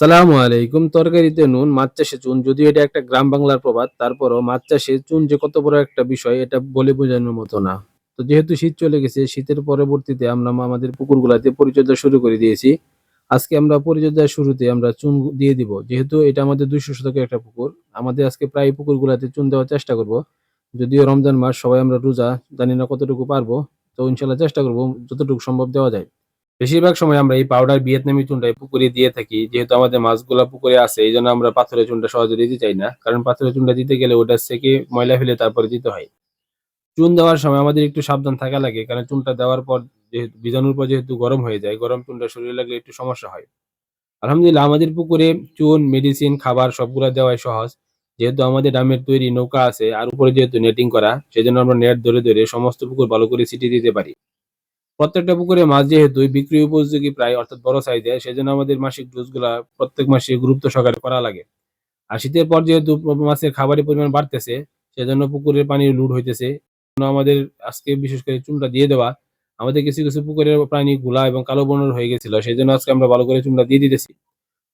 আসসালামু আলাইকুম। তরকারিতে নুন, মাছ চাষে চুন। যদিও এটা একটা গ্রাম বাংলার প্রবাদ, তারপরও মাছ চাষে চুন যে কত বড় একটা বিষয় এটা বলে বোঝানোর মতো না। তো যেহেতু শীত চলে গেছে, শীতের পরবর্তীতে আমরা আমাদের পুকুরগুলাতে পরিচর্যা শুরু করে দিয়েছি। আজকে আমরা পরিচর্যার শুরুতে আমরা চুন দিয়ে দিব। যেহেতু এটা আমাদের ২০০ শতকের একটা পুকুর। আমাদের আজকে প্রায় পুকুরগুলাতে চুন দেওয়ার চেষ্টা করব। যদিও রমজান মাস, সবাই আমরা রোজা, জানি না কতটুকু পারবো। তো ইনশাআল্লাহ চেষ্টা করব যতটুকু সম্ভব দেওয়া যায়। বেশিরভাগ সময় আমরা এই পাউডার ভিয়েতনামি চুনটাই পুকুরে দিয়ে থাকি। যেহেতু আমাদের মাছগুলা পুকুরে আছে, এইজন্য আমরা পাথরের চুনটা সহজে দিতে চাই না। কারণ পাথরের চুনটা দিতে গেলে ওটা সেকে ময়লা ফেলে তারপরে দিতে হয়। চুন দেওয়ার সময় আমাদের একটু সাবধান থাকা লাগে। কারণ চুনটা দেওয়ার পর যেহেতু বীজাণুর পর যেহেতু গরম হয়ে যায়, গরম চুনটা শরীরে লাগলে একটু সমস্যা হয়। আলহামদুলিল্লাহ আমাদের পুকুরে চুন, মেডিসিন, খাবার সবগুলা দেওয়াই সহজ। যেহেতু আমাদের ডামের তৈরি নৌকা আছে আর উপরে যেহেতু নেটিং করা, সেজন্য আমরা নেট ধরে সমস্ত পুকুর ভালো করে ছিটিয়ে দিতে পারি। প্রত্যেকটা পুকুরে মাছ যেহেতু বিক্রি উপযোগী প্রায় অর্থাৎ বড় সাইজের, সেজন্য আমাদের মাসিক ডোজগুলা প্রত্যেক মাসে গুরুত্ব সহকারে করা লাগে। আর শীতের পর যেহেতু মাছের খাবারের পরিমাণ বাড়তেছে, সেজন্য পুকুরের পানি লুট হইতেছে। জন্য আমাদের আজকে বিশেষ করে চুনটা দিয়ে দেওয়া, আমাদের কিছু পুকুরের পানি ঘোলা এবং কালো বর্ণের হয়ে গেছিল। সেজন্য আজকে আমরা ভালো করে চুনটা দিয়ে দিতেছি।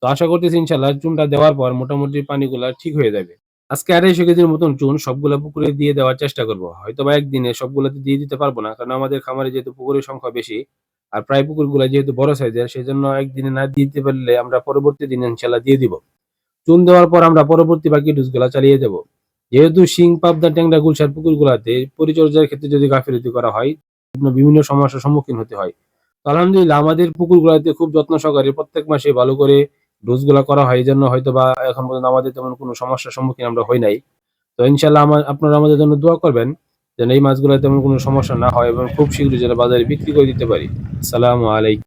তো আশা করতেছি ইনশাআল্লাহ চুনটা দেওয়ার পর মোটামুটি পানিগুলা ঠিক হয়ে যাবে। আজকে ২৫০ কেজির মতন চুন সবগুলা পুকুরে দিয়ে দেওয়ার চেষ্টা করব। হয়তোবা একদিনে সবগুলাতে দিয়ে দিতে পারব না। কারণ আমাদের খামারে যেহেতু পুকুরের সংখ্যা বেশি, আর প্রায় পুকুরগুলা যেহেতু বড় সাইজের, সেজন্য একদিনে না দিতে পারলে আমরা পরবর্তী দিনে ইনশাআল্লাহ দিয়ে দিব। চুন দেওয়ার পর আমরা পরবর্তী বাকি ডোজগুলা চালিয়ে যাব। যেহেতু শিং, পাবদা, ট্যাংরা, গুলশার পুকুরগুলাতে পরিচর্যার ক্ষেত্রে যদি গাফিলতি করা হয়, বিভিন্ন সমস্যার সম্মুখীন হতে হয়। তো আলহামদুলিল্লাহ আমাদের পুকুরগুলাতে খুব যত্ন সহকারে প্রত্যেক মাসে ভালো করে ডোজগুলা করা হয়। এজন্য হয়তোবা এখন পর্যন্ত আমাদের তেমন কোনো সমস্যার সম্মুখীন আমরা হই নাই। তো ইনশাআল্লাহ আপনারা আমাদের জন্য দোয়া করবেন যেন এই মাছগুলা তেমন কোনো সমস্যা না হয় এবং খুব শীঘ্রই যেন বাজারে বিক্রি করে দিতে পারি। আসসালামু আলাইকুম।